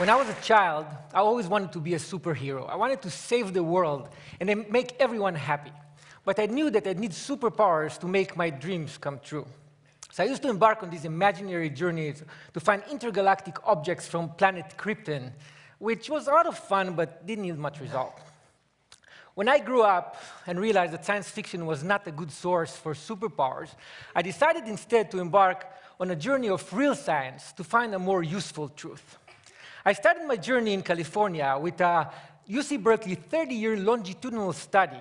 When I was a child, I always wanted to be a superhero. I wanted to save the world and then make everyone happy. But I knew that I'd need superpowers to make my dreams come true. So I used to embark on these imaginary journeys to find intergalactic objects from planet Krypton, which was a lot of fun but didn't yield much result. When I grew up and realized that science fiction was not a good source for superpowers, I decided instead to embark on a journey of real science to find a more useful truth. I started my journey in California with a UC Berkeley 30-year longitudinal study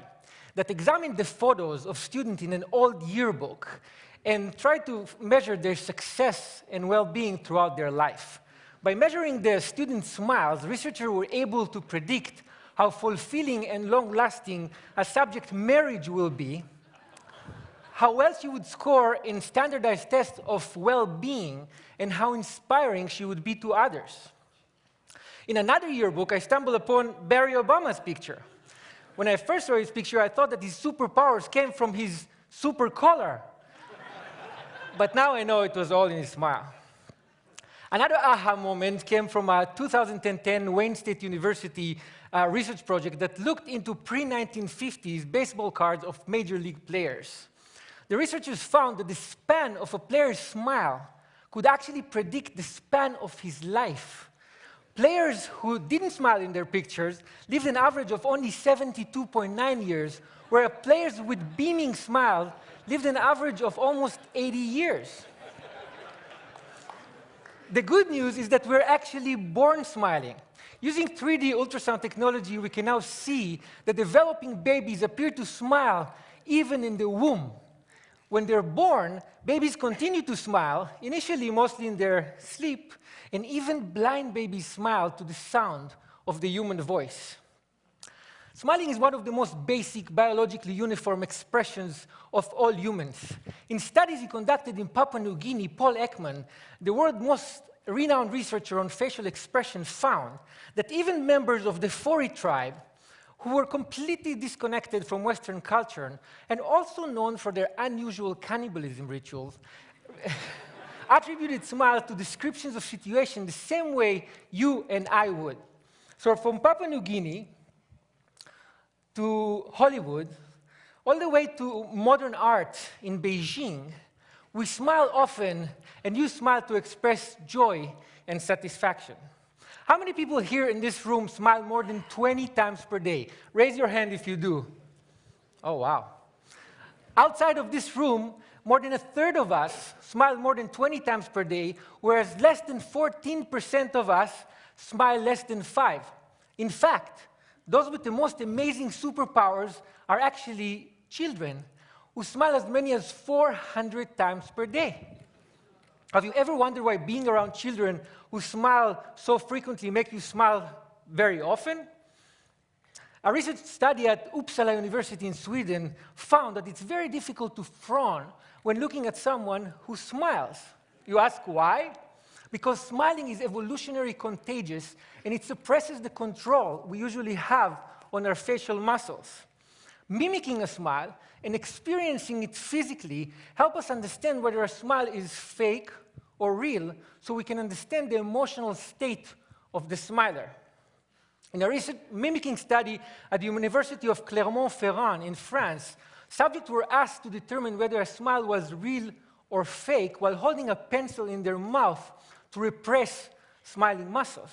that examined the photos of students in an old yearbook and tried to measure their success and well-being throughout their life. By measuring the students' smiles, researchers were able to predict how fulfilling and long-lasting a subject marriage will be, how well she would score in standardized tests of well-being, and how inspiring she would be to others. In another yearbook, I stumbled upon Barack Obama's picture. When I first saw his picture, I thought that his superpowers came from his super collar. But now I know it was all in his smile. Another aha moment came from a 2010 Wayne State University research project that looked into pre-1950s baseball cards of major league players. The researchers found that the span of a player's smile could actually predict the span of his life. Players who didn't smile in their pictures lived an average of only 72.9 years, whereas players with beaming smiles lived an average of almost 80 years. The good news is that we're actually born smiling. Using 3D ultrasound technology, we can now see that developing babies appear to smile even in the womb. When they're born, babies continue to smile, initially mostly in their sleep, and even blind babies smile to the sound of the human voice. Smiling is one of the most basic biologically uniform expressions of all humans. In studies he conducted in Papua New Guinea, Paul Ekman, the world's most renowned researcher on facial expression, found that even members of the Fori tribe, who were completely disconnected from Western culture and also known for their unusual cannibalism rituals, attributed smiles to descriptions of situations the same way you and I would. So from Papua New Guinea to Hollywood, all the way to modern art in Beijing, we smile often and use smile to express joy and satisfaction. How many people here in this room smile more than 20 times per day? Raise your hand if you do. Oh, wow. Outside of this room, more than a third of us smile more than 20 times per day, whereas less than 14% of us smile less than 5. In fact, those with the most amazing superpowers are actually children who smile as many as 400 times per day. Have you ever wondered why being around children who smile so frequently make you smile very often? A research study at Uppsala University in Sweden found that it's very difficult to frown when looking at someone who smiles. You ask why? Because smiling is evolutionarily contagious, and it suppresses the control we usually have on our facial muscles. Mimicking a smile and experiencing it physically help us understand whether a smile is fake or real, so we can understand the emotional state of the smiler. In a recent mimicking study at the University of Clermont-Ferrand in France, subjects were asked to determine whether a smile was real or fake while holding a pencil in their mouth to repress smiling muscles.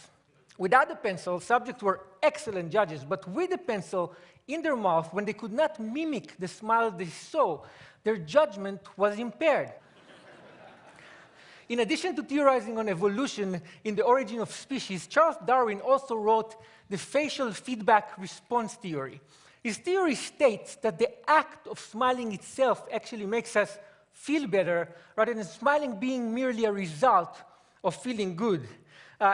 Without the pencil, subjects were excellent judges, but with the pencil in their mouth, when they could not mimic the smile they saw, their judgment was impaired. In addition to theorizing on evolution in the origin of species, Charles Darwin also wrote the facial feedback response theory. His theory states that the act of smiling itself actually makes us feel better, rather than smiling being merely a result of feeling good.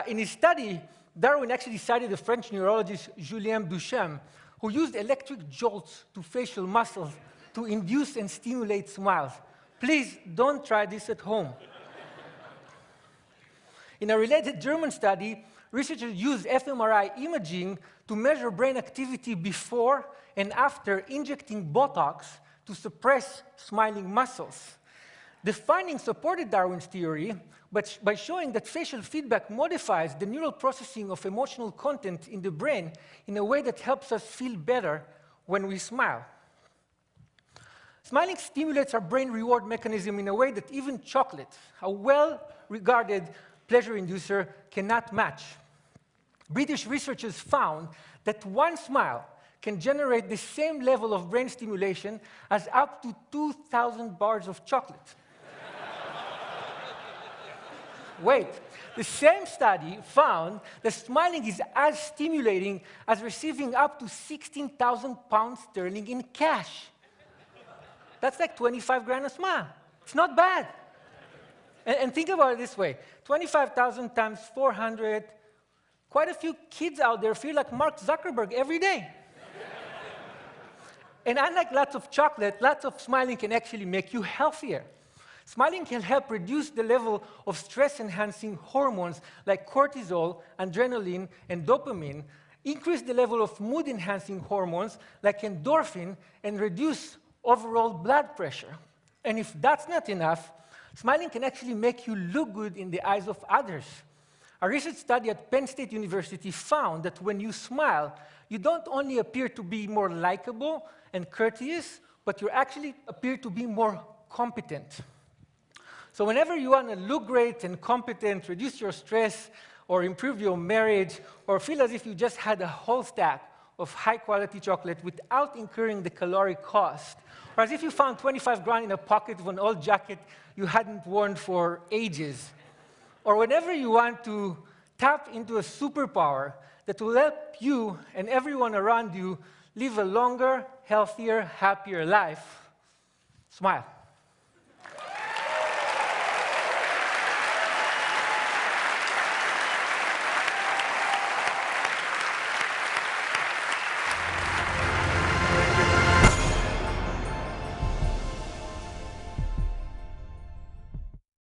In his study, Darwin actually cited the French neurologist Julien Duchamp, who used electric jolts to facial muscles to induce and stimulate smiles. Please don't try this at home. In a related German study, researchers used fMRI imaging to measure brain activity before and after injecting Botox to suppress smiling muscles. The findings supported Darwin's theory by showing that facial feedback modifies the neural processing of emotional content in the brain in a way that helps us feel better when we smile. Smiling stimulates our brain reward mechanism in a way that even chocolate, a well-regarded pleasure inducer, cannot match. British researchers found that one smile can generate the same level of brain stimulation as up to 2,000 bars of chocolate. Wait, the same study found that smiling is as stimulating as receiving up to 16,000 pounds sterling in cash. That's like 25 grand a smile. It's not bad. And think about it this way. 25,000 times 400, quite a few kids out there feel like Mark Zuckerberg every day. And unlike lots of chocolate, lots of smiling can actually make you healthier. Smiling can help reduce the level of stress-enhancing hormones like cortisol, adrenaline, and dopamine, increase the level of mood-enhancing hormones like endorphin, and reduce overall blood pressure. And if that's not enough, smiling can actually make you look good in the eyes of others. A research study at Penn State University found that when you smile, you don't only appear to be more likable and courteous, but you actually appear to be more competent. So whenever you want to look great and competent, reduce your stress, or improve your marriage, or feel as if you just had a whole stack of high-quality chocolate without incurring the caloric cost, or as if you found 25 grand in a pocket of an old jacket you hadn't worn for ages, or whenever you want to tap into a superpower that will help you and everyone around you live a longer, healthier, happier life, smile.